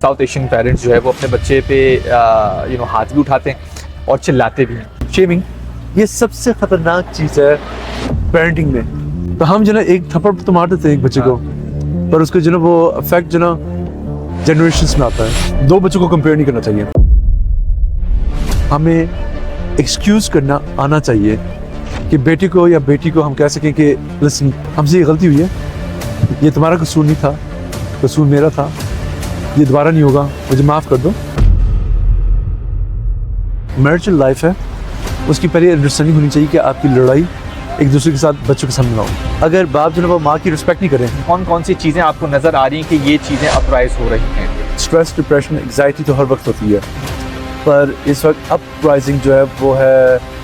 South Asian parents जो है वो अपने बच्चे पे हाथ भी उठाते हैं और चिल्लाते भी हैं। शेमिंग ये सबसे खतरनाक चीज़ है पेरेंटिंग में। तो हम जो ना एक थप्पड़ तो मारते थे एक बच्चे को, पर उसको जो ना वो इफेक्ट जो ना जनरेशंस में आता है। दो बच्चों को कंपेयर नहीं करना चाहिए। हमें एक्सक्यूज करना आना चाहिए कि बेटे को या बेटी को हम कह सकें कि लिसन, हमसे ये गलती हुई है, ये तुम्हारा कसूर नहीं था, कसूर मेरा था, ये दोबारा नहीं होगा, मुझे माफ़ कर दो। मैरिजल लाइफ है, उसकी पहले अंडरस्टैंडिंग होनी चाहिए कि आपकी लड़ाई एक दूसरे के साथ बच्चों के सामने ना हो। अगर बाप जो है वो माँ की रिस्पेक्ट नहीं करें। कौन कौन सी चीज़ें आपको नज़र आ रही हैं कि ये चीज़ें अपराइज हो रही हैं? स्ट्रेस, डिप्रेशन, एग्जाइटी तो हर वक्त होती है, पर इस वक्त अपराइजिंग जो है वो है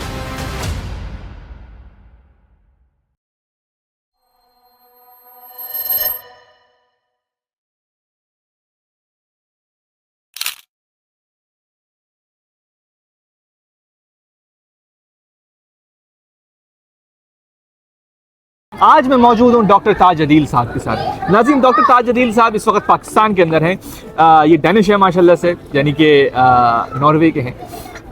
आज मैं मौजूद हूँ डॉक्टर ताज अदील साहब के साथ। नाज़रीन, डॉक्टर ताज अदील साहब इस वक्त पाकिस्तान के अंदर हैं। ये डेनिश है माशाल्लाह से, यानी कि नॉर्वे के हैं,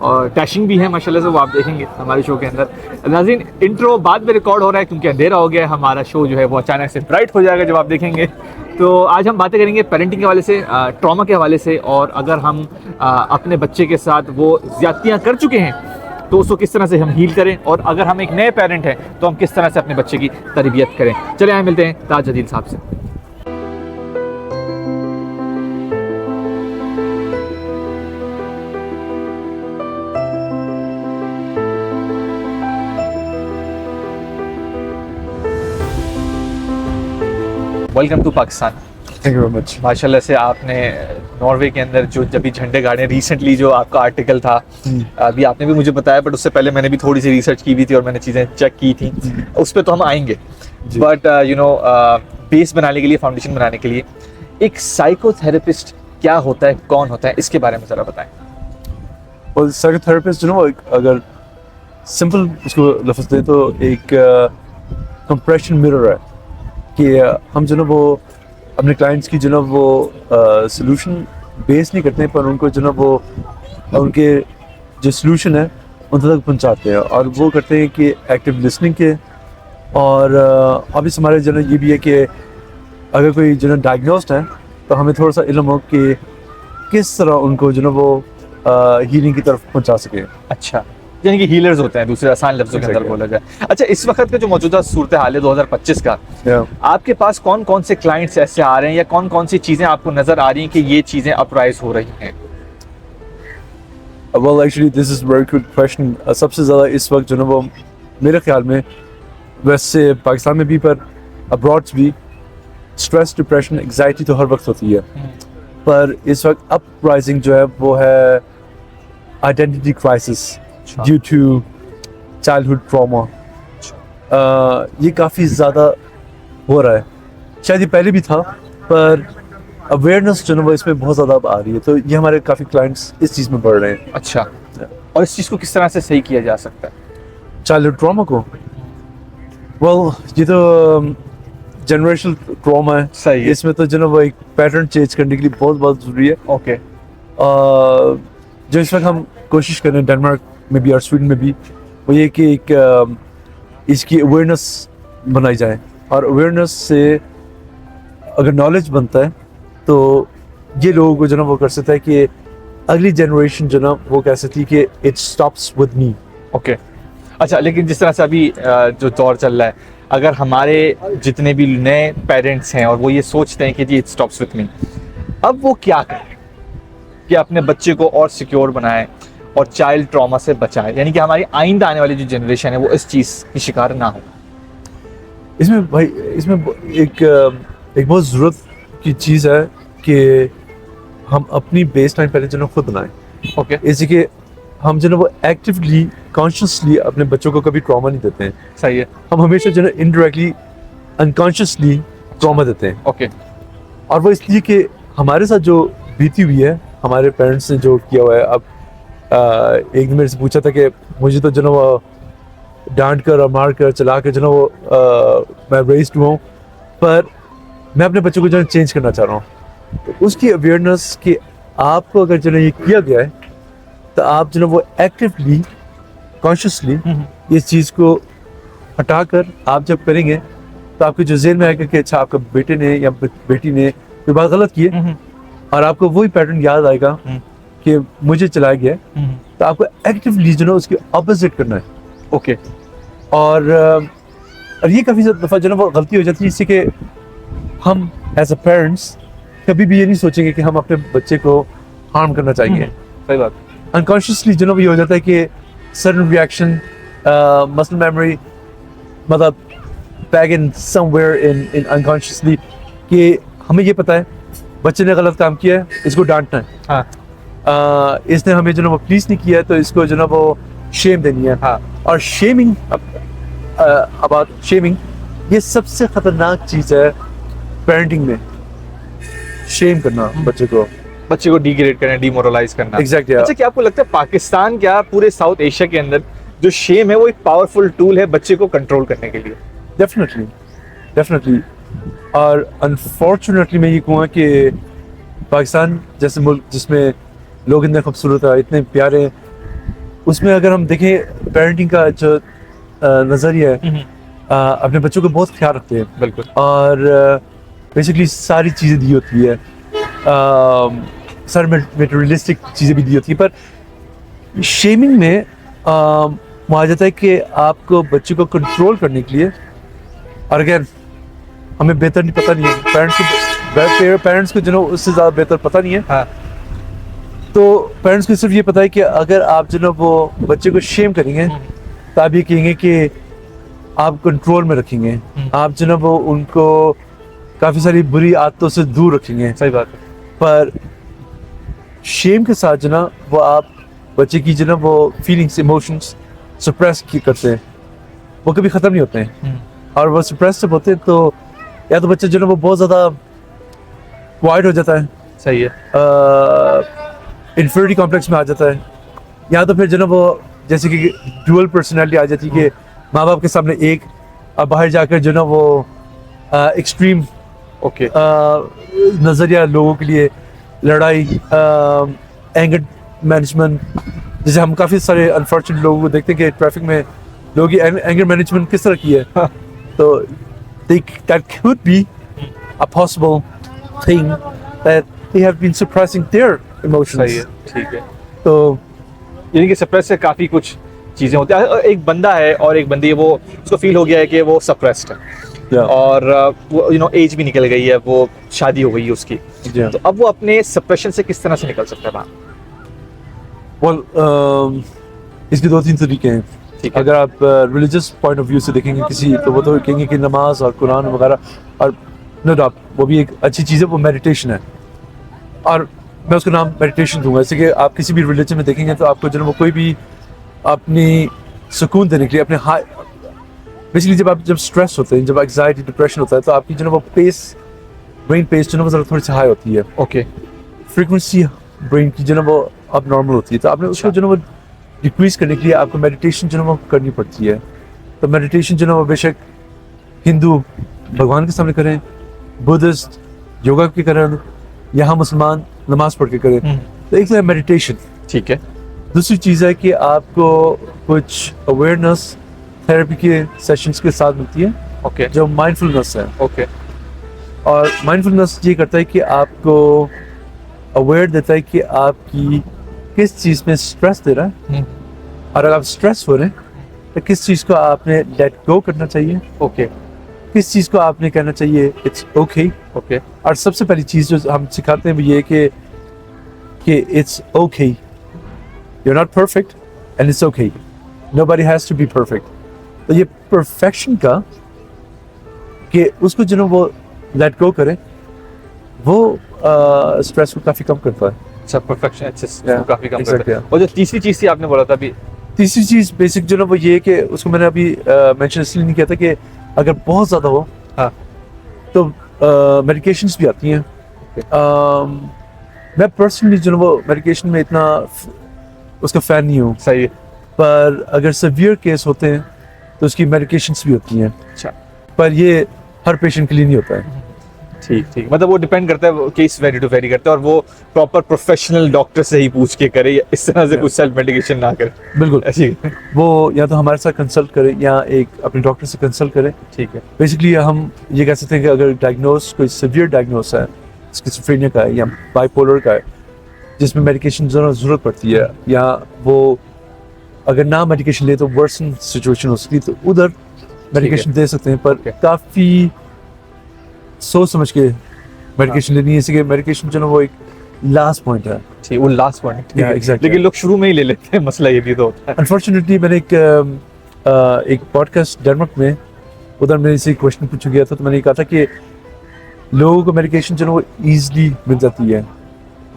और टैशिंग भी है माशाल्लाह से, वो आप देखेंगे हमारे शो के अंदर। नाज़रीन, इंट्रो बाद में रिकॉर्ड हो रहा है क्योंकि अंधेरा हो गया। हमारा शो जो है वो अचानक से ब्राइट हो जाएगा जब आप देखेंगे। तो आज हम बातें करेंगे पेरेंटिंग के हवाले से, ट्रॉमा के हवाले से, और अगर हम अपने बच्चे के साथ वो ज़्यादतियाँ कर चुके हैं तो उसको किस तरह से हम हील करें, और अगर हम एक नए पेरेंट हैं तो हम किस तरह से अपने बच्चे की तरबियत करें। चले आए मिलते हैं ताज अदील साहब से। Welcome to Pakistan. Thank you very much. माशाल्लाह से आपने नॉर्वे के अंदर जो जब भी झंडे गाड़े, रिसेंटली जो आपका आर्टिकल था, अभी आपने भी मुझे बताया, बट उससे पहले मैंने भी थोड़ी सी रिसर्च की भी थी और मैंने चीज़ें चेक की थी, उस पर तो हम आएंगे। बट बेस बनाने के लिए, फाउंडेशन बनाने के लिए, एक साइकोथेरेपिस्ट क्या होता है, कौन होता है, इसके बारे में ज़रा बताएं। और साइकोथेरेपिस्ट जो ना, अगर सिंपल उसको लफ्ज़ दें तो एक कंप्रेशन मिरर है कि हम जो ना वो अपने क्लाइंट्स की जो ना वो सॉल्यूशन बेस नहीं करते हैं, पर उनको जो ना वो उनके जो सॉल्यूशन है उन तक पहुंचाते हैं, और वो करते हैं कि एक्टिव लिसनिंग के। और अभी हमारे जो ना ये भी है कि अगर कोई जो ना डायग्नोस्ड है तो हमें थोड़ा सा इल्म हो कि किस तरह उनको जो ना वो हीलिंग की तरफ पहुंचा सके। अच्छा, यानी कि हीलर्स होते हैं, दूसरे आसान लफ्ज़ों के अंदर बोला जाए। अच्छा, इस वक्त का जो मौजूदा सूरत हाल है 2025 का, आपके पास कौन कौन से क्लाइंट्स ऐसे आ रहे हैं, या कौन कौन सी चीज़ें आपको नज़र आ रही हैं कि ये चीज़ें अपराइज हो रही हैं? Well, actually, this is a very good question. सबसे ज़्यादा इस वक्त जो ना वो मेरे ख्याल में, वैसे पाकिस्तान में भी पर अब्रॉड भी, स्ट्रेस, डिप्रेशन, एग्जाइटी तो हर वक्त होती है, पर इस वक्त अपराइजिंग जो है वो है identity crisis due to childhood trauma. ये काफ़ी ज़्यादा हो रहा है, शायद ये पहले भी था, पर अवेयरनेस जो है वो इसमें बहुत ज़्यादा अब आ रही है, तो ये हमारे काफ़ी क्लाइंट्स इस चीज़ में बढ़ रहे हैं। अच्छा, और इस चीज़ को किस तरह से सही किया जा सकता है, चाइल्डहुड ट्रॉमा को? वेल, ये तो जनरेशनल ट्रॉमा है। सही है। इसमें तो जो ना वो एक पैटर्न चेंज करने के लिए बहुत बहुत ज़रूरी है। ओके। जो इस वक्त हम कोशिश कर रहे हैं डेनमार्क में भी और स्वीडन में भी, वो ये कि एक इसकी अवेयरनेस बनाई जाए, और अवेयरनेस से अगर नॉलेज बनता है तो ये लोगों को जो ना वो कर सकता है कि अगली जनरेशन जो ना वो कह सकती है कि it stops with me. Okay. अच्छा, लेकिन जिस तरह से अभी जो दौर चल रहा है, अगर हमारे जितने भी नए पेरेंट्स हैं और वो ये सोचते हैं कि जी इट स्टॉप्स विद मी, अब वो क्या करें कि अपने बच्चे को और सिक्योर बनाएं और चाइल्ड ट्रॉमा से बचाएं, यानी कि हमारी आइंदा आने वाली जो जनरेशन है वो इस चीज़ की शिकार ना हो? इसमें भाई, इसमें एक बहुत ज़रूरत की चीज़ है कि हम अपनी बेस लाइन पहले जो ना खुद बनाएं। ओके। इसी के हम जो ना वो एक्टिवली, कॉन्शियसली अपने बच्चों को कभी ट्रॉमा नहीं देते हैं। सही है। हम हमेशा जो ना इनडायरेक्टली, अनकॉन्शियसली ट्रॉमा देते हैं। ओके। और वो इसलिए कि हमारे साथ जो बीती हुई है, हमारे पेरेंट्स ने जो किया हुआ है। अब एक दिन मेरे से पूछा था कि मुझे तो जो ना वो डांट कर और मार कर चला कर जो ना वो मैं रेस्ड हुआ हूँ, पर मैं अपने बच्चों को जो चेंज करना चाह रहा हूँ। तो उसकी अवेयरनेस कि आपको अगर जो है ये किया गया है तो आप जो है वो एक्टिवली कॉन्शियसली इस चीज़ को हटाकर आप जब करेंगे तो आपके जो जेहन में आएगा कि अच्छा आपका बेटे ने या बेटी ने कोई बात गलत की है और आपको वही पैटर्न याद आएगा कि मुझे चलाया गया है, तो आपको एक्टिवली जो है उसकी ऑपोजिट करना है। ओके। और ये काफ़ी दफ़ा जो है वो गलती हो जाती है, जिससे कि हम एज अ पेरेंट्स कभी भी ये नहीं सोचेंगे कि हम अपने बच्चे को हार्म करना चाहेंगे। सही बात। अनकॉन्शियसली जो है वो ये हो जाता है कि सडन रिएक्शन, मसल मेमोरी, मतलब bag in somewhere in unconsciously कि हमें ये पता है बच्चे ने गलत काम किया है, इसको डांटना है। हाँ। इसने हमें जो है वो प्लीज नहीं किया है तो इसको जो है वो शेम देनी है। हाँ। और शेमिंग, अबाउट शेमिंग, ये सबसे खतरनाक चीज़ है पेरेंटिंग में, शेम करना बच्चे को डिग्रेड करना, डिमोरलाइज करना। एग्जैक्टली। अच्छा, क्या आपको लगता है पाकिस्तान, क्या पूरे साउथ एशिया के अंदर जो शेम है वो एक पावरफुल टूल है बच्चे को कंट्रोल करने के लिए? डेफिनेटली। और अनफॉर्चुनेटली मैं ये कहूँगा कि पाकिस्तान जैसे मुल्क जिसमें लोग इतने खूबसूरत है, इतने प्यारे हैं, उसमें अगर हम देखें पेरेंटिंग का जो नज़रिया है, अपने बच्चों को बहुत ख्याल रखते हैं। बिल्कुल। और बेसिकली सारी चीज़ें दी होती है, सारी मेटेरियलिस्टिक चीज़ें भी दी होती है, पर शेमिंग में वहाँ आ जाता है कि आपको बच्चे को कंट्रोल करने के लिए, और अगेन हमें बेहतर नहीं पता नहीं है, पेरेंट्स को जो उससे ज़्यादा बेहतर पता नहीं है। हाँ। तो पेरेंट्स को सिर्फ ये पता है कि अगर आप जो वो बच्चे को शेम करेंगे तो आप ये कहेंगे कि आप कंट्रोल में रखेंगे, आप जो वो उनको काफ़ी सारी बुरी आदतों से दूर रखेंगे। सही बात है। पर शेम के साथ जो वो आप बच्चे की जो वो फीलिंग्स, इमोशंस सप्रेस करते हैं, वो कभी ख़त्म नहीं होते हैं। और वो सप्रेस जब होते हैं तो या तो बच्चा जो वो बहुत ज़्यादा क्वाइट हो जाता है, सही है, इन्फीरियरिटी कॉम्प्लेक्स में आ जाता है, या तो फिर जो वो जैसे कि ड्यूअल पर्सनैलिटी आ जाती है कि माँ बाप के सामने एक, अब बाहर जाकर जो वो एक्सट्रीम ओके नज़रिया लोगों के लिए, लड़ाई, एंगर मैनेजमेंट, जैसे हम काफ़ी सारे अनफॉर्चुनेट लोगों को देखते हैं कि ट्रैफिक में लोगों की एंगर मैनेजमेंट किस तरह की है। तो that could be a possible thing that they have been suppressing their emotions. सही है, ठीक है। तो यानी कि सप्रेस से काफ़ी कुछ चीज़ें होती हैं। एक बंदा है और एक बंदी है, वो उसको फील हो गया है कि वो सप्रेस्ड है, और वो एज भी निकल गई है, वो शादी हो गई है उसकी, तो अब वो अपने सप्रेशन से किस तरह से निकल सकता है? इसके 2-3 तरीके हैं। अगर आप रिलीजियस पॉइंट ऑफ व्यू से देखेंगे किसी, तो वो तो कहेंगे कि नमाज और कुरान वगैरह, और नो डाउट वो भी एक अच्छी चीज़ है, वो मेडिटेशन है, और मैं उसका नाम मेडिटेशन दूंगा। जैसे कि आप किसी भी रिलीजन में देखेंगे तो आपको जो वो कोई भी अपनी सुकून देने के लिए अपने हाई, बेसिकली जब स्ट्रेस होते हैं, जब एंग्जाइटी डिप्रेशन होता है, तो आपकी जो वो ब्रेन पेस जो वो थोड़ी सी हाई होती है। ओके। फ्रीक्वेंसी ब्रेन की जो वो अब नॉर्मल होती है, तो आपने उसको जो वो डिक्रीज करने के लिए आपको मेडिटेशन जो वो करनी पड़ती है। तो मेडिटेशन जो वो बेशक हिंदू भगवान के सामने करें, बुद्धिस्ट योगा के करें, यहाँ मुसलमान नमाज पढ़ के करें, तो एक तो है मेडिटेशन। ठीक है। दूसरी चीज़ है कि आपको कुछ अवेयरनेस थेरेपी के सेशंस के साथ मिलती है, ओके, जो माइंडफुलनेस है। ओके। और माइंडफुलनेस ये करता है कि आपको अवेयर देता है कि आपकी किस चीज़ में स्ट्रेस दे रहा है, और अगर आप स्ट्रेस हो रहे हैं तो किस चीज़ को आपने लेट गो करना चाहिए, ओके, किस चीज़ को आपने कहना चाहिए इट्स ओके। ओके। और सबसे पहली चीज़ जो हम सिखाते हैं वो ये कि it's okay, you are not perfect and it's okay, nobody has to be perfect. तो ये परफेक्शन का कि उसको जो वो लेट गो करे, वो स्ट्रेस को काफ़ी कम करता है। अच्छा, परफेक्शन Yeah, काफ़ी कम exactly, करता है। और जो तीसरी चीज़ थी आपने बोला था अभी, तीसरी चीज़ बेसिक जो वो ये कि उसको मैंने अभी मेंशन इसलिए नहीं किया था कि अगर बहुत ज़्यादा हो, हाँ, तो मेडिकेशंस भी आती हैं। मैं पर्सनली जो वो मेडिकेशन में इतना उसका फ़ैन नहीं हूँ, सही है। पर अगर सीवियर केस होते हैं तो उसकी मेडिकेशंस भी होती हैं। अच्छा। पर ये हर पेशेंट के लिए नहीं होता है। ठीक ठीक, मतलब वो डिपेंड करता है, केस वेरी टू वेरी करता है, और वो प्रॉपर प्रोफेशनल डॉक्टर से ही पूछ के करे, इस तरह से कुछ सेल्फ मेडिकेशन ना करे। बिल्कुल, ऐसी वो या तो हमारे साथ कंसल्ट करें या एक अपने डॉक्टर से कंसल्ट करें। ठीक है। बेसिकली हम ये कह सकते हैं कि अगर डायग्नोस कोई सिवियर डायग्नोस है, स्किज़ोफ्रेनिया का है या बाइपोलर का है, जिसमें मेडिकेशन ज़रूरत पड़ती है, या वो अगर ना मेडिकेशन ले तो वर्सन सिचुएशन हो सकती है, तो उधर मेडिकेशन दे सकते हैं, पर काफ़ी सोच समझ के मेडिकेशन लेनी है, इसलिए मेडिकेशन जो है वो एक लास्ट पॉइंट है। ठीक, वो लास्ट पॉइंट Yeah, exactly. लेकिन लोग शुरू में ही ले लेते हैं, मसला ये भी तो होता है। अनफॉर्चुनेटली मैंने एक पॉडकास्ट डेनमार्क में, उधर मेरे से क्वेश्चन पूछा गया था, तो मैंने कहा था कि लोगों को मेडिकेशन जो है वो ईजिली मिल जाती है,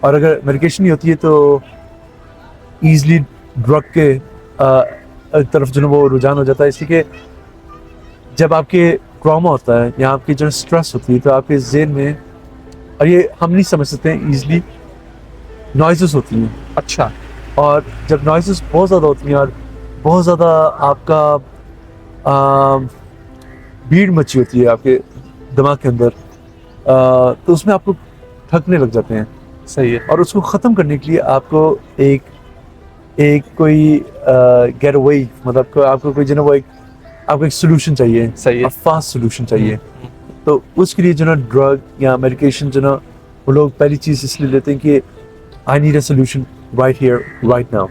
और अगर मेडिकेशन नहीं होती है तो ईजिली ड्रग के तरफ जो है वो रुझान हो जाता है। इसलिए कि जब आपके ट्रॉमा होता है या आपकी जो स्ट्रेस होती है, तो आपके ज़हन में, और ये हम नहीं समझ सकते हैं ईजिली, नॉइज़ेस होती हैं। अच्छा। और जब नॉइज़ेस बहुत ज़्यादा होती हैं और बहुत ज़्यादा आपका भीड़ मची होती है आपके दिमाग के अंदर, तो उसमें आपको थकने लग जाते हैं। सही है। और उसको ख़त्म करने के लिए आपको एक कोई गेट अवे, मतलब आपको कोई जो है वो आपको एक सोल्यूशन चाहिए। सही है। फास्ट सोल्यूशन चाहिए। तो उसके लिए जो ना ड्रग या मेडिकेशन जो ना वो लोग पहली चीज़ इसलिए लेते हैं कि I need a solution right here right now.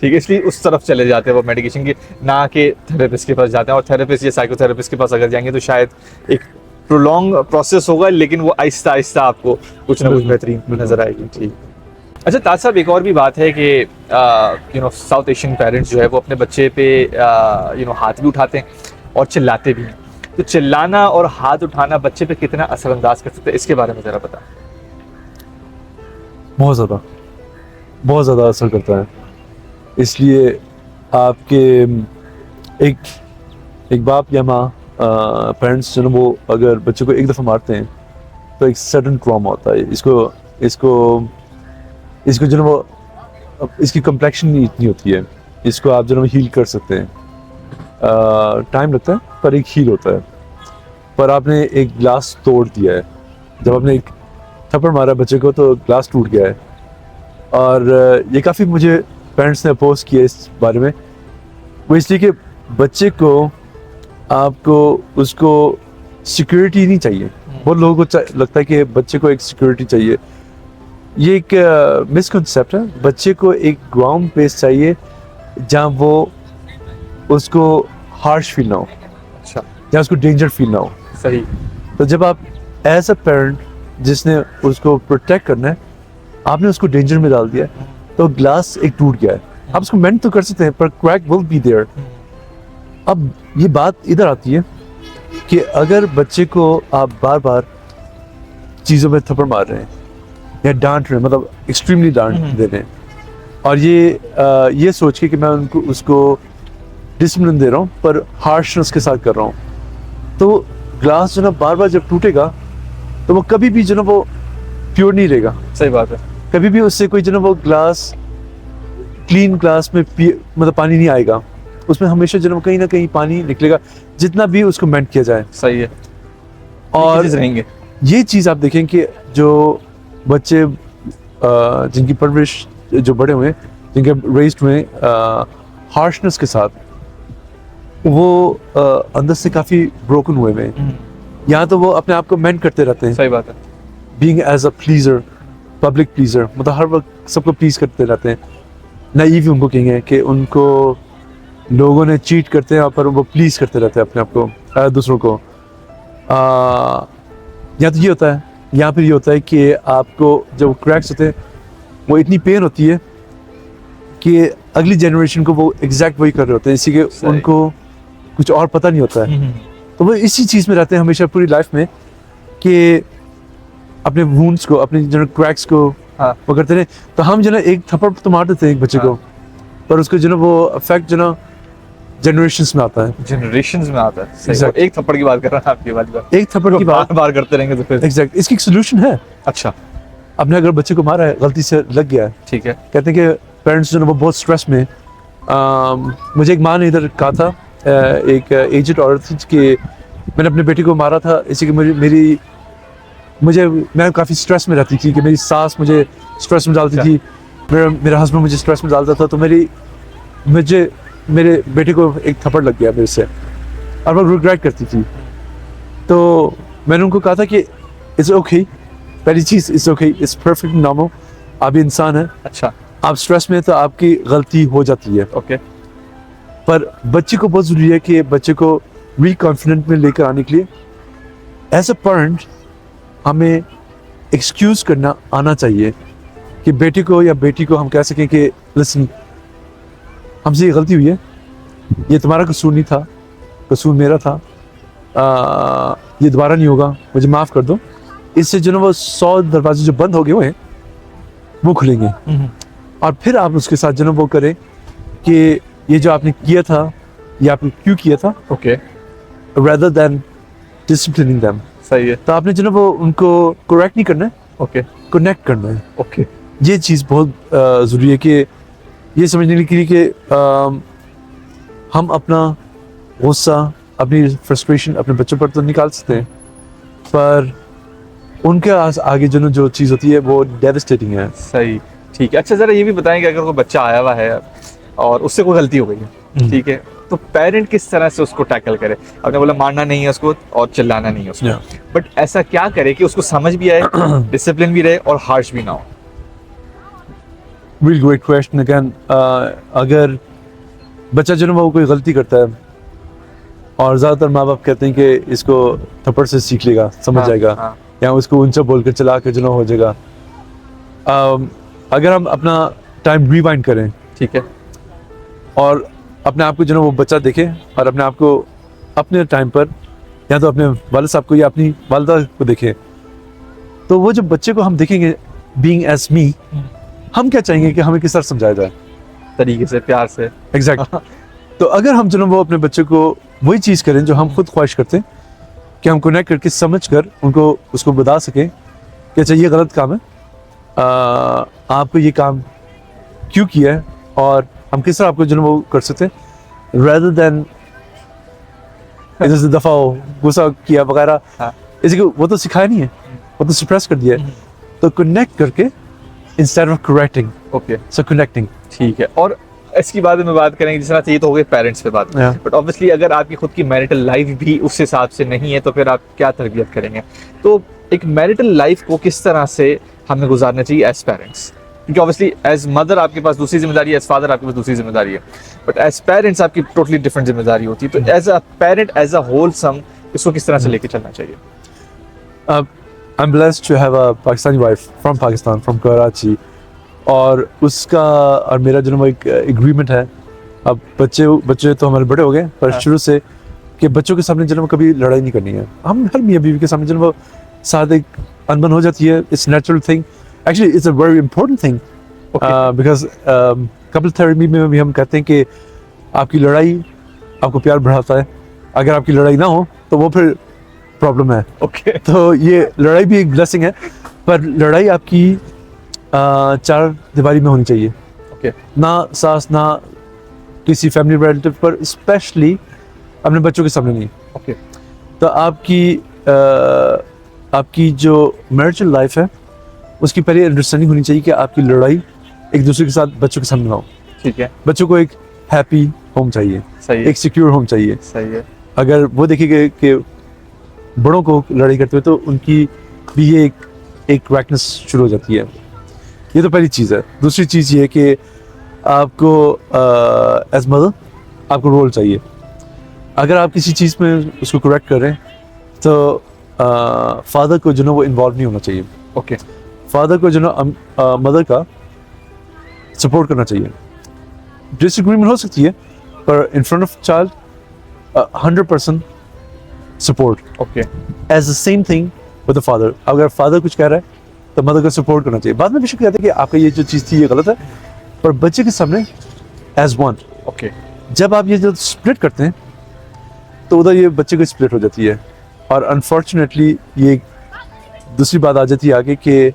ठीक है, इसलिए उस तरफ चले जाते हैं वो मेडिकेशन के, ना कि थेरेपिस्ट के पास जाते हैं। और थेरेपिस्ट या साइकोथेरेपिस्ट के पास अगर जाएंगे तो शायद एक प्रोलॉन्ग प्रोसेस होगा, लेकिन वो आहिस्ता आहिस्ता आपको कुछ ना कुछ बेहतरीन नजर आएगी। ठीक। अच्छा ताज साहब, एक और भी बात है कि साउथ एशियन पेरेंट्स जो है वो अपने बच्चे पे हाथ भी उठाते हैं और चिल्लाते भी हैं। तो चिल्लाना और हाथ उठाना बच्चे पे कितना असरअंदाज कर सकते हैं, इसके बारे में ज़रा बताएं। बहुत ज़्यादा असर करता है। इसलिए आपके एक बाप या माँ, पेरेंट्स जो है वो अगर बच्चे को एक दफ़ा मारते हैं तो एक सडन ट्रॉमा होता है। इसको जो है वो, इसकी कम्प्लेक्शन नहीं इतनी होती है, इसको आप जो है हील कर सकते हैं। टाइम लगता है पर एक हील होता है। पर आपने एक ग्लास तोड़ दिया है, जब आपने एक थप्पड़ मारा बच्चे को तो ग्लास टूट गया है। और ये काफ़ी मुझे पेरेंट्स ने अपोज किया इस बारे में, वो इसलिए कि बच्चे को आपको उसको सिक्योरिटी नहीं चाहिए। बहुत लोगों को लगता है कि बच्चे को एक सिक्योरिटी चाहिए। ये एक मिसकंसेप्ट है। बच्चे को एक ग्राउंड प्लेस चाहिए जहाँ वो उसको हार्श फील ना हो, अच्छा, जहाँ उसको डेंजर फील ना हो। सही। तो जब आप एज अ पेरेंट जिसने उसको प्रोटेक्ट करना है, आपने उसको डेंजर में डाल दिया, तो ग्लास एक टूट गया है। आप उसको मेंट तो कर सकते हैं पर क्रैक विल बी देयर। अब ये बात इधर आती है कि अगर बच्चे को आप बार बार चीज़ों में थप्पड़ मार रहे हैं या डांट रहे हैं, मतलब एक्सट्रीमली डांट दे रहे हैं, और ये सोच के कि मैं उसको डिसिप्लिन दे रहा हूँ पर हार्शनेस के साथ कर रहा हूँ, तो ग्लास जो ना बार बार जब टूटेगा तो वो कभी भी जो ना वो प्योर नहीं रहेगा। सही बात है। कभी भी उससे कोई जो ना वो ग्लास, क्लीन ग्लास में मतलब पानी नहीं आएगा, उसमें हमेशा जो ना कहीं ना कहीं पानी निकलेगा, जितना भी उसको मेंट किया जाए। सही है। और रहेंगे ये चीज़ आप देखें कि जो बच्चे जिनकी परवरिश, जो बड़े हुए, जिनके रेस्ड हुए हार्शनेस के साथ, वो अंदर से काफ़ी ब्रोकन हुए हैं। यहाँ तो वो अपने आप को मेंट करते रहते हैं। सही बात है। Being as a pleaser, public pleaser, मतलब हर वक्त सबको प्लीज करते रहते हैं। नाइव उनको कहेंगे कि उनको लोगों ने चीट करते हैं पर वो प्लीज करते रहते हैं अपने आप को, दूसरों को। या तो ये होता है, यहाँ पर ये होता है कि आपको जब क्रैक्स होते हैं वो इतनी पेन होती है कि अगली जनरेशन को वो एग्जैक्ट वही कर रहे होते हैं, इसी के उनको कुछ और पता नहीं होता है। तो वो इसी चीज़ में रहते हैं हमेशा पूरी लाइफ में कि अपने वुंड्स को, अपने जो क्रैक्स को वो करते रहे। तो हम जो ना एक थप्पड़ तो मार देते हैं एक बच्चे को, पर उसको जो ना वो इफेक्ट जो ना जनरेशंस में आता है। जनरेशंस में आता है। Exactly. एक थप्पड़ की बात कर रहा हूँ, आपकी बात एक थप्पड़ की बात बार करते रहेंगे तो फिर एग्जैक्ट इसकी एक सोल्यूशन है। अच्छा, आपने अगर बच्चे को मारा है, गलती से लग गया है, ठीक है, कहते हैं कि पेरेंट्स जो ना वो बहुत स्ट्रेस में, मुझे एक माँ ने इधर कहा था, एक एजेड औरत थी कि मैंने अपने बेटे को मारा था, इसी कि मेरी मैं काफ़ी स्ट्रेस में रहती थी कि मेरी सास मुझे स्ट्रेस में डालती थी, मेरा हस्बैंड मुझे स्ट्रेस में डालता था, तो मेरे बेटे को एक थप्पड़ लग गया मेरे से और मैं रिग्रेट करती थी। तो मैंने उनको कहा था कि इट्स ओके, पहली चीज़ it's okay, it's perfect normal, आप भी इंसान हैं, अच्छा, आप स्ट्रेस में तो आपकी गलती हो जाती है, ओके, पर बच्चे को बहुत ज़रूरी है कि बच्चे को री कॉन्फिडेंट में लेकर आने के लिए एज अ पेरेंट हमें एक्सक्यूज़ करना आना चाहिए कि बेटे को या बेटी को हम कह सकें कि लिसन, हमसे ये गलती हुई है, ये तुम्हारा कसूर नहीं था, कसूर मेरा था, ये दोबारा नहीं होगा, मुझे माफ़ कर दो। इससे जो ना वो 100 दरवाजे जो बंद हो गए हुए हैं वो खुलेंगे, और फिर आप उसके साथ जो ना वो करें कि ये जो आपने किया था ये आपने क्यों किया था, okay, rather than disciplining them। सही है, तो आपने जो ना वो उनको करेक्ट नहीं करना है, ओके, कनेक्ट करना है। ओके, ये चीज़ बहुत ज़रूरी है कि ये समझने के लिए कि हम अपना गुस्सा, अपनी फ्रस्ट्रेशन अपने बच्चों पर तो निकाल सकते हैं, पर उनके आगे जो चीज़ होती है वो डेविस्टेटिंग है। सही, ठीक है। अच्छा, ज़रा ये भी बताएं कि अगर कोई बच्चा आया हुआ है और उससे कोई गलती हो गई है, ठीक है, तो पेरेंट किस तरह से उसको टैकल करे? आपने बोला मारना नहीं है उसको और चिल्लाना नहीं है उसको, बट ऐसा क्या करे कि उसको समझ भी आए, डिसिप्लिन भी रहे और हार्श भी ना हो? Real great question again। अगर बच्चा जो ना वो कोई गलती करता है और ज़्यादातर माँ बाप कहते हैं कि इसको थप्पड़ से सीख लेगा, समझ जाएगा, हाँ, या उसको ऊंचा बोलकर चला के जो ना हो जाएगा। अगर हम अपना टाइम रिवाइंड करें, ठीक है, और अपने आप को जो ना वो बच्चा देखे और अपने आप को अपने टाइम पर या तो अपने वालिद साहब को या अपनी वालिदा को देखे, तो वो जब बच्चे को हम देखेंगे बीइंग एज मी, हम क्या चाहेंगे कि हमें किस तरह समझाया जाए, तरीके से, प्यार से। एग्जैक्ट। तो अगर हम जो ना वो अपने बच्चे को वही चीज़ करें जो हम खुद ख्वाहिश करते हैं, कि हम कनेक्ट करके समझ कर उनको उसको बता सकें कि अच्छा ये गलत काम है, आपको ये काम क्यों किया है और हम किस तरह आपको जो ना वो कर सकते हैं, rather than इधर से दफा हो, गुस्सा किया वगैरह, हाँ। इसी को वो तो सिखाया नहीं है, वो तो सप्रेस कर दिया है। तो कनेक्ट करके instead of correcting, okay, so connecting. ठीक है। और इसकी बाद में बात करेंगे, जिस तरह से ये तो हो गई पेरेंट्स पे बात, Yeah. बट ऑब्वियसली अगर आपकी खुद की मैरिटल लाइफ भी उस हिसाब से नहीं है तो फिर आप क्या तरबियत करेंगे? तो एक मैरिटल लाइफ को किस तरह से हमें गुजारना चाहिए एज पेरेंट्स? क्योंकि ऑब्वियसली एज मदर आपके पास दूसरी जिम्मेदारी है, एज फादर आपके पास दूसरी जिम्मेदारी है, बट एज पेरेंट्स आपकी टोटली डिफरेंट जिम्मेदारी होती है। तो as a parent, as a wholesome, इसको किस तरह से लेके चलना चाहिए? I'm blessed to have a Pakistani wife from Pakistan, from Karachi, और उसका और मेरा जो एक एग्रीमेंट है। अब बच्चे तो हमारे बड़े हो गए, पर हाँ। शुरू से कि बच्चों के सामने जो कभी लड़ाई नहीं करनी है। हम हर मियाँ बीवी के सामने जो वो साथ एक अनबन हो जाती है, it's natural thing, actually it's a very important thing, because couple therapy में भी हम कहते हैं कि आपकी लड़ाई आपको प्यार बढ़ाता है, अगर आपकी लड़ाई ना हो तो वो फिर प्रॉब्लम है। ओके, तो ये लड़ाई भी एक ब्लेसिंग है, पर लड़ाई आपकी चार दीवारी में होनी चाहिए, ओके, ना सास ना किसी फैमिली रिलेटिव पर, स्पेशली अपने बच्चों के सामने नहीं। ओके, तो आपकी जो मैरिटल लाइफ है उसकी पहले अंडरस्टैंडिंग होनी चाहिए कि आपकी लड़ाई एक दूसरे के साथ बच्चों के सामने ना हो। ठीक है, बच्चों को एक हैप्पी होम चाहिए, सही है, एक सिक्योर होम चाहिए। सही है, अगर वो देखेंगे कि बड़ों को लड़ाई करते हुए तो उनकी भी ये एक वैकनेस शुरू हो जाती है। ये तो पहली चीज़ है। दूसरी चीज़ ये है कि आपको एज मदर आपको रोल चाहिए। अगर आप किसी चीज़ में उसको करेक्ट कर रहे हैं तो फादर को जो ना वो इन्वॉल्व नहीं होना चाहिए। ओके, फादर को जो ना मदर का सपोर्ट करना चाहिए। डिसएग्रीमेंट हो सकती है, पर in front of child 100% support. Okay, as the same thing with the father. अगर फादर कुछ कह रहा है तो मदर को सपोर्ट करना चाहिए। बाद में बेशक कहते हैं कि आपका ये जो चीज़ थी ये गलत है, पर बच्चे के सामने एज वन। ओके, जब आप ये जो स्प्लिट करते हैं तो उधर ये बच्चे को स्प्लिट हो जाती है, और अनफॉर्चुनेटली ये दूसरी बात आ जाती है आगे कि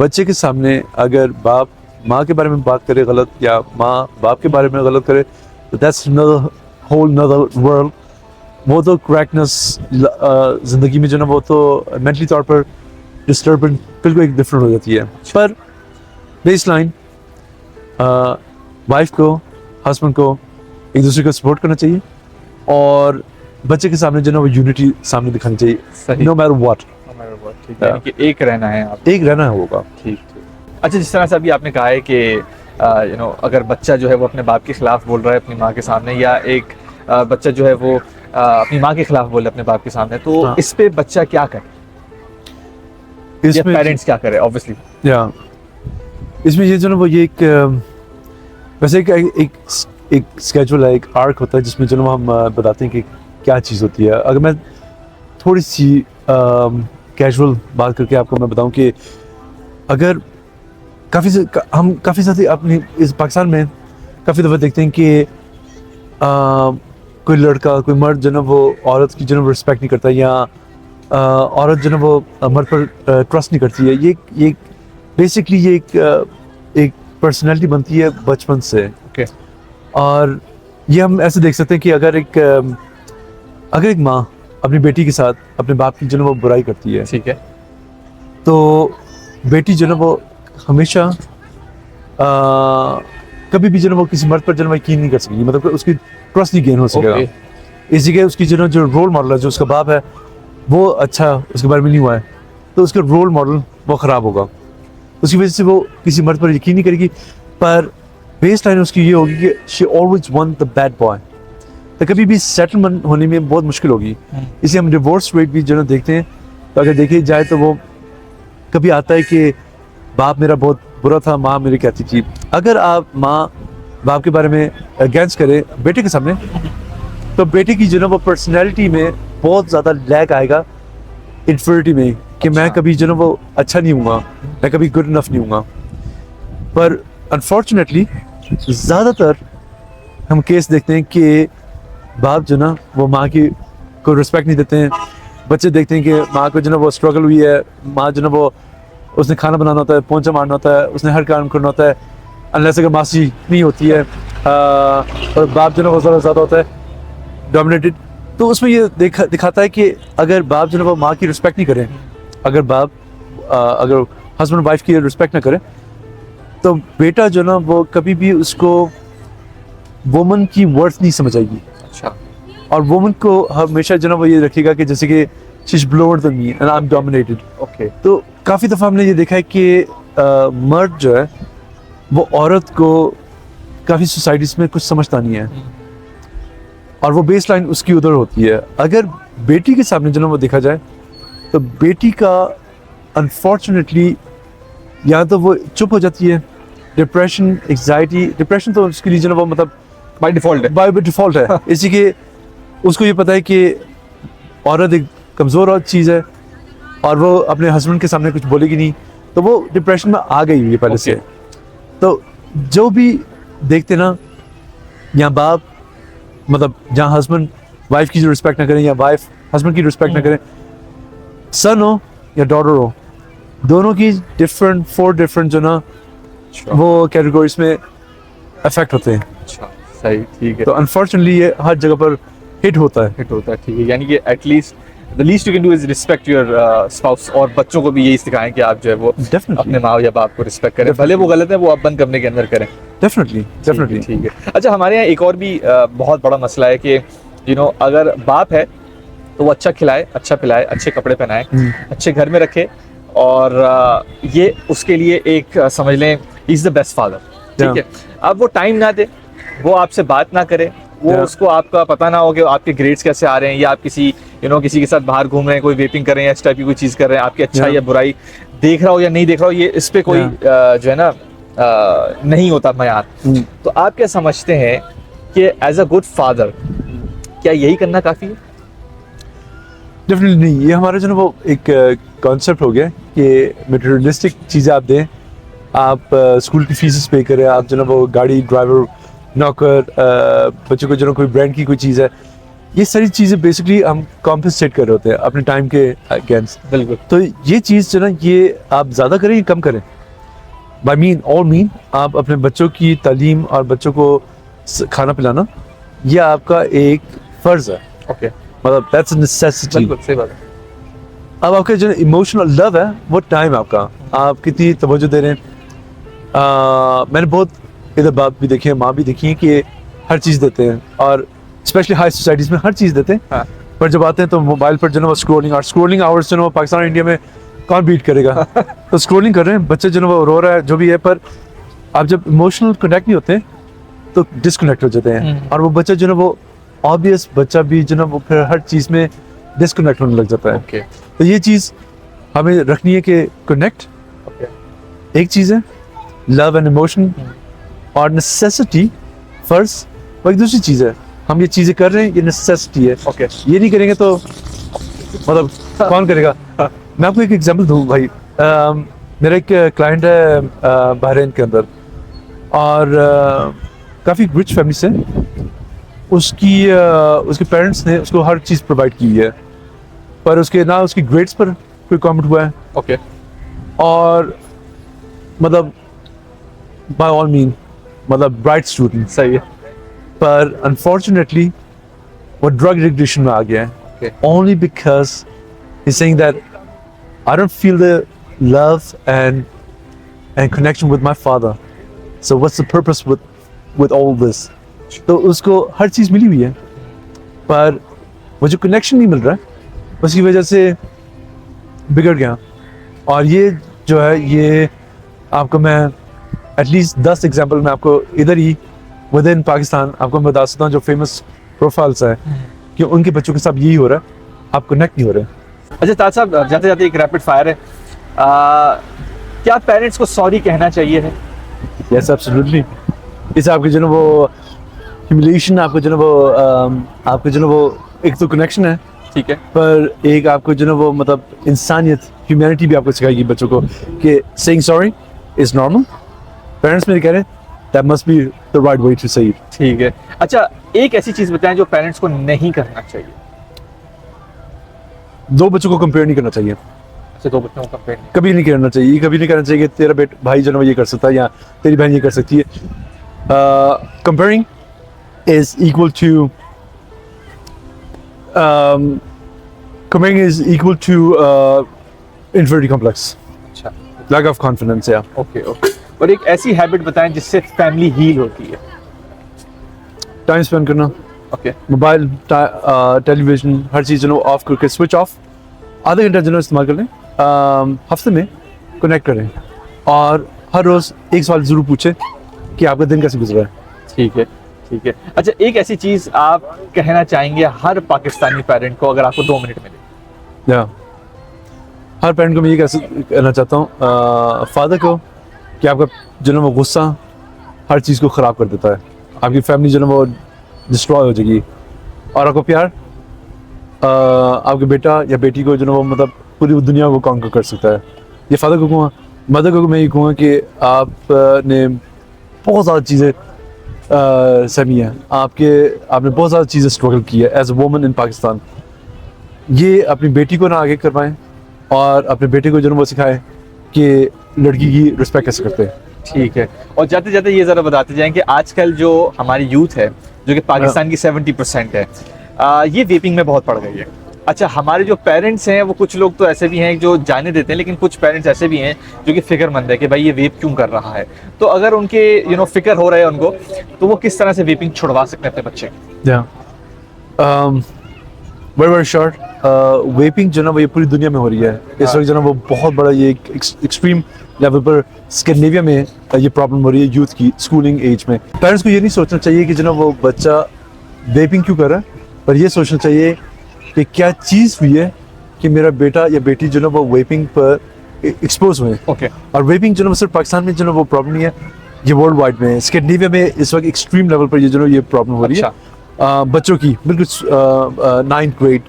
बच्चे के सामने अगर बाप माँ के बारे में बात करे गलत, या माँ बाप के बारे में गलत करे, तो that's another whole another world, वो तो क्रैकनेस ज़िंदगी में जो ना वो तो मेंटली तौर पर डिस्टर्बेंस बिल्कुल एक डिफरेंट हो जाती है। पर बेस लाइन वाइफ को, हस्बैंड को एक दूसरे को सपोर्ट करना चाहिए और बच्चे के सामने जो ना वो यूनिटी सामने दिखानी चाहिए, सही। नो मैटर व्हाट, ठीक है, यानी कि एक रहना है आप। एक रहना होगा। ठीक ठीक। अच्छा, जिस तरह से अभी आपने कहा है कि अगर बच्चा जो है वो अपने बाप के खिलाफ बोल रहा है अपनी माँ के सामने, या एक बच्चा जो है वो अपनी माँ के खिलाफ बोले अपने बाप के सामने, तो हाँ। इस पे बच्चा क्या करे, या पेरेंट्स क्या करे? ऑब्वियसली या इसमें ये जो ना वो ये एक वैसे एक स्केड्यूल है, एक आर्क होता है जिसमें जो ना हम बताते हैं कि क्या चीज़ होती है। अगर मैं थोड़ी सी कैजुअल बात करके आपको मैं बताऊं कि अगर हम काफ़ी साथ अपनी इस पाकिस्तान में काफ़ी दफ़ा देखते हैं कि कोई लड़का, कोई मर्द जो ना वो औरत की जो ना वो रिस्पेक्ट नहीं करता, या औरत जो ना वो मर्द पर ट्रस्ट नहीं करती है। ये बेसिकली ये एक पर्सनैलिटी बनती है बचपन से। ओके। और ये हम ऐसे देख सकते हैं कि अगर एक माँ अपनी बेटी के साथ अपने बाप की जो ना वो बुराई करती है, ठीक है, तो बेटी जो ना वो हमेशा कभी भी जो ना वो किसी मर्द पर जो ना वो यकीन नहीं कर सकेगी, मतलब उसकी ट्रस्ट नहीं गेन हो सकेगा। ओके। इस जगह उसकी जो रोल मॉडल है, जो उसका बाप है, वो अच्छा उसके बारे में नहीं हुआ है, तो उसका रोल मॉडल वो ख़राब होगा। उसकी वजह से वो किसी मर्द पर यकीन नहीं करेगी। पर बेस लाइन उसकी ये होगी कि she always want the bad boy, तो कभी भी सेटलमेंट होने में बहुत मुश्किल होगी। इसलिए हम डिवोर्स रेट भी जो ना देखते हैं, तो अगर देखी जाए तो वो कभी आता है कि बाप मेरा बहुत बुरा था, माँ मेरी कहती थी। अगर आप माँ बाप के बारे में अगेंस्ट करें बेटे के सामने, तो बेटे की जो ना वो पर्सनैलिटी में बहुत ज़्यादा लैग आएगा, इन्फिनिटी में, कि मैं कभी जो ना वो अच्छा नहीं हूँगा, मैं कभी गुड इनफ नहीं हूँगा। पर अनफॉर्चुनेटली ज़्यादातर हम केस देखते हैं कि बाप जो ना वो माँ की को रिस्पेक्ट नहीं देते हैं। बच्चे देखते हैं कि माँ को जो ना वो स्ट्रगल हुई है, माँ जो ना वो उसने खाना बनाना होता है, पोंछा मारना होता है, उसने हर काम करना होता है, अनलेस अगर मासी नहीं होती है, और बाप जो ना वो ज़्यादा होता है डोमिनेटेड। तो उसमें ये दिखाता है कि अगर बाप जो ना वो माँ की रिस्पेक्ट नहीं करें, अगर हस्बैंड वाइफ की रिस्पेक्ट ना करें, तो बेटा जो ना वो कभी भी उसको वुमन की वर्थ नहीं समझ आएगी। अच्छा। और वुमन को हमेशा जो ना वो ये रखेगा कि जैसे कि she is lower than me and I am dominated. Okay. तो काफ़ी दफ़ा हमने ये देखा है कि मर्द जो है वो औरत को काफ़ी सोसाइटीज़ में कुछ समझता नहीं है, और वो बेस लाइन उसकी उधर होती है। अगर बेटी के सामने जो ना वो देखा जाए, तो बेटी का अनफॉर्चुनेटली या तो वो चुप हो जाती है, डिप्रेशन, एग्जाइटी, डिप्रेशन तो उसके लिए जो ना वो मतलब बाय डिफॉल्ट है। बाय डिफॉल्ट है। इसी के उसको ये पता है कि औरत एक कमज़ोर और चीज़ है, और वो अपने हस्बैंड के सामने कुछ बोलेगी नहीं, तो वो डिप्रेशन में आ गई हुई है पहले से। तो जो भी देखते ना, यहाँ बाप मतलब जहाँ हस्बैंड वाइफ की जो रिस्पेक्ट ना करें, या वाइफ हस्बैंड की रिस्पेक्ट ना करें, सन हो या डॉटर हो, दोनों की फोर डिफरेंट जो ना वो कैटेगरीज में अफेक्ट होते हैं। अच्छा, सही, ठीक है। तो अनफॉर्चुनेटली ये हर जगह पर हिट होता है। ठीक है, यानी कि at least the least you can do is respect your spouse, और बच्चों को भी यही सिखाएं कि आप जो है वो अपने माँ या बाप को रिस्पेक्ट करें, भले वो गलत है, वो आप बंद करने के अंदर करें। डेफिनेटली ठीक है। अच्छा, हमारे यहाँ एक और भी बहुत बड़ा मसला है कि अगर बाप है तो वो अच्छा खिलाए, अच्छा पिलाए, अच्छे कपड़े पहनाए, अच्छे घर में रखे, और ये उसके लिए एक समझ लें इज द बेस्ट फादर। ठीक है। अब वो टाइम ना दे, वो आपसे बात ना करे, वो उसको आपका पता ना हो कि आपके ग्रेड्स कैसे आ रहे हैं, या आप किसी किसी के साथ बाहर घूम रहे हैं, कोई वेपिंग कर रहे हैं, इस टाइप की कोई चीज़ कर रहे हैं, आपकी अच्छा या बुराई देख रहा हो या नहीं देख रहा हो, ये इस पे कोई जो है ना नहीं होता मयार। तो आप क्या समझते हैं कि एज अ गुड फादर क्या यही करना काफ़ी है? डेफिनेटली नहीं। ये हमारा जो ना वो एक कॉन्सेप्ट हो गया कि मटेरियलिस्टिक चीज़ें आप दें, आप स्कूल की फीस पे करें, आप जो ना वो गाड़ी, ड्राइवर, नौकर, बच्चों को जो ना कोई ब्रांड की कोई चीज़ है, ये सारी चीज़ें बेसिकली हम कॉम्पनसेट कर रहे होते हैं अपने टाइम के अगेंस्ट। बिल्कुल। तो ये चीज़ जो ना ये आप ज़्यादा करें या कम करें, बाई मीन आप अपने बच्चों की तालीम और बच्चों को खाना पिलाना, ये आपका एक फ़र्ज़ है। ओके। मतलब दैट्स अ नेसेसिटी। बिल्कुल सही बात है। अब आपका जो इमोशनल लव है वो टाइम है आपका, आप कितनी तवज्जो दे रहे हैं। मैंने बहुत इधर बाप भी देखी है, माँ भी देखी है कि हर चीज़ देते हैं, और स्पेशली हाई सोसाइटीज़ में हर चीज़ देते हैं। हाँ। पर जब आते हैं तो मोबाइल पर जो है वो स्क्रोलिंग आवर्स जो है वो पाकिस्तान और इंडिया में कौन बीट करेगा। तो स्क्रोलिंग कर रहे हैं बच्चे जो है वो रो रहा है जो भी है, पर आप जब इमोशनल कनेक्ट नहीं होते तो डिस्कनेक्ट हो जाते हैं, और वो बच्चा जो है वो ऑब्वियस बच्चा भी जो है वो फिर हर चीज़ में डिस्कनेक्ट होने लग जाता है। ओके तो ये चीज़ हमें रखनी है कि कनेक्ट एक चीज़ है, लव एंड इमोशन, और नेसेसिटी फर्स्ट वो एक दूसरी चीज़ है। हम ये चीज़ें कर रहे हैं, ये नेसेसिटी है। ओके ये नहीं करेंगे तो मतलब कौन करेगा। मैं आपको एक एग्जांपल दूँ भाई, मेरा एक क्लाइंट है बहरीन के अंदर, और काफ़ी रिच फैमिली से, उसके पेरेंट्स ने उसको हर चीज़ प्रोवाइड की है, पर उसके ना उसकी ग्रेड्स पर कोई कमेंट हुआ है, ओके और मतलब बाय ऑल मीन मतलब ब्राइट स्टूडेंट, सही है। पर अनफॉर्चुनेटली वो ड्रग एडिक्शन में आ गया है, Okay. only because he's saying that I don't feel the love and connection with my father, so what's the purpose with all this। तो उसको हर चीज़ मिली हुई है, पर वो जो कनेक्शन नहीं मिल रहा है उसकी वजह से बिगड़ गया। और ये जो है ये आपको मैं एटलीस्ट 10 एग्जांपल मैं आपको इधर ही विद इन पाकिस्तान आपको मैं बता सकता हूँ जो फेमस प्रोफाइल्स है कि उनके बच्चों के साथ यही हो रहा है, आप कनेक्ट नहीं हो रहे। अच्छा ताज साहब, जाते जाते एक रैपिड फायर है, क्या पेरेंट्स को सॉरी कहना चाहिए है? Yes absolutely. इससे आपके जो है वो ह्यूमिलिएशन, आपको जो है वो आपको जो है वो एक तो कनेक्शन है, ठीक है, पर एक आपको जो है वो मतलब इंसानियत, ह्यूमैनिटी भी आपको सिखाएगी बच्चों को कि saying sorry is normal. Parents मेरे कह रहे हैं that must be the right way to say it. ठीक है। अच्छा, एक ऐसी चीज बताएं जो पेरेंट्स को नहीं करना चाहिए। दो बच्चों को कंपेयर नहीं करना चाहिए, अच्छा, दो बच्चों को कंपेयर नहीं। कभी नहीं करना चाहिए, कभी नहीं करना चाहिए कि तेरा भाई जो है वो ये कर सकता है या तेरी बहन ये कर सकती है। Comparing is equal to comparing is equal to inferiority complex, अच्छा, lack of confidence। yeah, okay okay. और एक ऐसी हैबिट बताएं जिससे फैमिली हील होती है। टाइम स्पेंड करना, ओके, मोबाइल टेलीविजन हर चीज़ जो ऑफ करके स्विच ऑफ, आधा घंटा जो इस्तेमाल कर लें, हफ्ते में कनेक्ट करें, और हर रोज़ एक सवाल ज़रूर पूछें कि आपका दिन कैसे गुजरा है। ठीक है ठीक है। अच्छा, एक ऐसी चीज आप कहना चाहेंगे हर पाकिस्तानी पेरेंट को, अगर आपको 2 मिनट मिले? या हर पेरेंट को मैं ये कहना चाहता हूँ फादर को कि आपका जो है वो गुस्सा हर चीज़ को ख़राब कर देता है, आपकी फैमिली जो है वो डिस्ट्रॉय हो जाएगी, और आपको प्यार आपके बेटा या बेटी को जो है वो मतलब पूरी दुनिया को कॉन्कर कर सकता है। ये फादर को कहूँगा। मदर को मैं ये कहूँगा कि आपने बहुत ज़्यादा चीज़ें सहमी है, आपने बहुत ज़्यादा चीज़ें स्ट्रगल की है as a woman in Pakistan. ये अपनी बेटी को ना आगे करवाएं, और अपने बेटे को जो है वो सिखाएं कि लड़की की रिस्पेक्ट कैसे करते हैं। ठीक है। और जाते जाते ये ज़रा बताते जाएं कि आजकल जो हमारी यूथ है, जो कि पाकिस्तान की 70% है, ये वेपिंग में बहुत पड़ गई है। अच्छा, हमारे जो पेरेंट्स हैं वो कुछ लोग तो ऐसे भी हैं जो जाने देते हैं, लेकिन कुछ पेरेंट्स ऐसे भी हैं जो कि फिक्रमंद है कि भाई ये वेप क्यों कर रहा है। तो अगर उनके फिक्र हो रहा है उनको, तो वो किस तरह से वेपिंग छुड़वा सकते हैं अपने बच्चे? वेरी शॉर्ट, वेपिंग जो ना वो ये पूरी दुनिया में हो रही है इस वक्त, जो ना वो बहुत बड़ा ये एक्सट्रीम लेवल पर स्कैंडिनेविया में ये प्रॉब्लम हो रही है यूथ की स्कूलिंग एज में। पेरेंट्स को ये नहीं सोचना चाहिए कि जो ना वो बच्चा वेपिंग क्यों कर रहा है, पर ये सोचना चाहिए कि क्या चीज़ हुई है कि मेरा बेटा या बेटी जो ना वो वेपिंग पर एक्सपोज हुए। ओके। और वेपिंग जो ना सिर्फ पाकिस्तान में जो ना वो प्रॉब्लम नहीं है, ये वर्ल्ड वाइड में, स्कैंडिनेविया में इस वक्त एक्सट्रीम लेवल पर ये जो ना ये प्रॉब्लम हो रही है। बच्चों की बिल्कुल 9th ग्रेड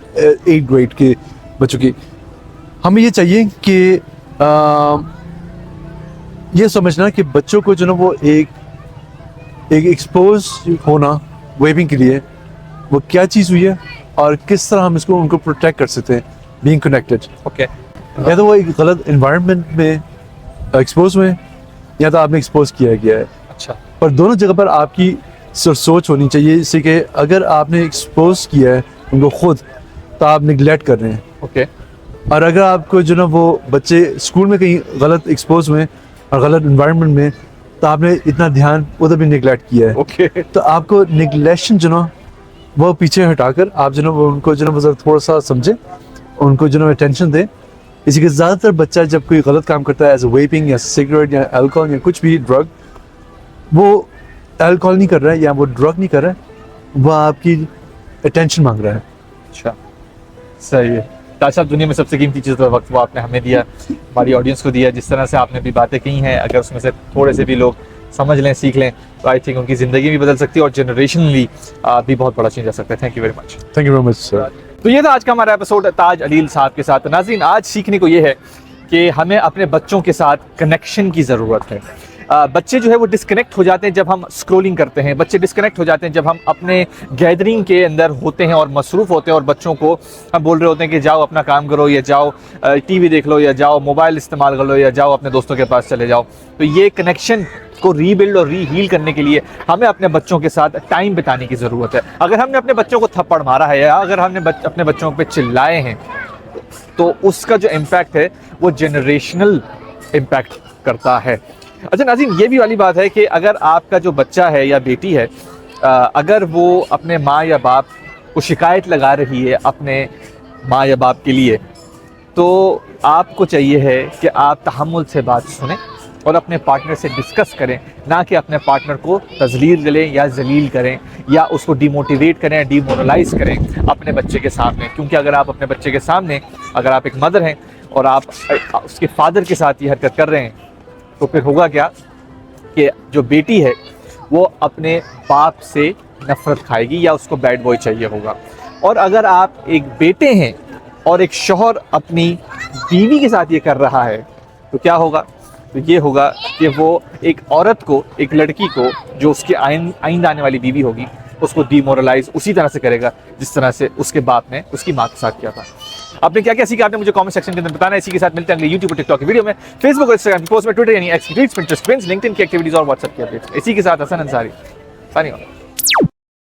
8th ग्रेड के बच्चों की। हमें ये चाहिए कि ये समझना कि बच्चों को जो ना वो एक एक्सपोज होना वेपिंग के लिए वो क्या चीज़ हुई है और किस तरह हम इसको उनको प्रोटेक्ट कर सकते हैं, बीइंग कनेक्टेड। ओके। या तो वो एक गलत इन्वायरमेंट में एक्सपोज हुए, या तो आपने एक्सपोज किया गया है। अच्छा। पर दोनों जगह पर आपकी सोच होनी चाहिए, इससे कि अगर आपने एक्सपोज किया है उनको खुद, तो आप निगलेक्ट कर रहे हैं। ओके और अगर आपको जो ना वो बच्चे स्कूल में कहीं गलत एक्सपोज में और गलत इन्वायरमेंट में, तो आपने इतना ध्यान उधर भी निगलेक्ट किया है। ओके तो आपको निगलेक्शन जो ना वो पीछे हटाकर आप जो ना वो उनको जो ना वो थोड़ा सा समझें, उनको जो ना अटेंशन दें। इसी के ज़्यादातर बच्चा जब कोई गलत काम करता है, एज वेपिंग या सिगरेट या अल्कोहल या कुछ भी ड्रग, वो अल्कोहल नहीं कर रहा है या वो ड्रग नहीं कर रहा है, वो आपकी अटेंशन मांग रहा है। अच्छा सही है। ताज साहब, दुनिया में सबसे कीमती चीज़ वक्त वो आपने हमें दिया, हमारी ऑडियंस को दिया। जिस तरह से आपने भी बातें की हैं, अगर उसमें से थोड़े से भी लोग समझ लें, सीख लें, तो आई थिंक उनकी ज़िंदगी भी बदल सकती है और जनरेशनली भी बहुत बड़ा चेंज आ सकता है। Thank you very much. Thank you very much sir. तो ये था आज का हमारा एपिसोड ताज अदील साहब के साथ। नाज़रीन, आज सीखने को ये है कि हमें अपने बच्चों के साथ कनेक्शन की ज़रूरत है। बच्चे जो है वो डिस्कनेक्ट हो जाते हैं जब हम स्क्रॉलिंग करते हैं, बच्चे डिस्कनेक्ट हो जाते हैं जब हम अपने गैदरिंग के अंदर होते हैं और मसरूफ़ होते हैं, और बच्चों को हम बोल रहे होते हैं कि जाओ अपना काम करो, या जाओ टीवी देख लो, या जाओ मोबाइल इस्तेमाल कर लो, या जाओ अपने दोस्तों के पास चले जाओ। तो ये कनेक्शन को रीबिल्ड और रीहील करने के लिए हमें अपने बच्चों के साथ टाइम बिताने की ज़रूरत है। अगर हमने अपने बच्चों को थप्पड़ मारा है या अगर हमने अपने बच्चों पे चिल्लाए हैं, तो उसका जो इम्पैक्ट है वो जनरेशनल इम्पैक्ट करता है। अच्छा नाज़रीन, ये भी वाली बात है कि अगर आपका जो बच्चा है या बेटी है, अगर वो अपने माँ या बाप को शिकायत लगा रही है अपने माँ या बाप के लिए, तो आपको चाहिए है कि आप तहम्मुल से बात सुनें और अपने पार्टनर से डिस्कस करें, ना कि अपने पार्टनर को तज़लील करें या जलील करें या उसको डिमोटिवेट करें, डिमोरलाइज करें अपने बच्चे के सामने। क्योंकि अगर आप अपने बच्चे के सामने, अगर आप एक मदर हैं और आप उसके फादर के साथ ये हरकत कर रहे हैं, तो फिर होगा क्या कि जो बेटी है वो अपने बाप से नफ़रत खाएगी या उसको बैड बॉय चाहिए होगा। और अगर आप एक बेटे हैं और एक शौहर अपनी बीवी के साथ ये कर रहा है, तो क्या होगा? तो ये होगा कि वो एक औरत को, एक लड़की को, जो उसके आइंदा आने वाली बीवी होगी, उसको डिमोरलाइज उसी तरह से करेगा जिस तरह से उसके बाप ने उसकी माँ के साथ किया था। आपने क्या क्या सीखा, आपने मुझे कमेंट सेक्शन के अंदर बताना है। इसी के साथ मिलते हैं अगले यूट्यूब और टिकटॉक की वीडियो में, फेसबुक और इंस्टाग्राम की पोस्ट में, ट्विटर यानी एक्स की ट्वीट्स, पिंटरेस्ट, लिंक्डइन की एक्टिविटीज और व्हाट्सएप की अपडेट्स। इसी के साथ हसन अंसारी साइनिंग ऑफ।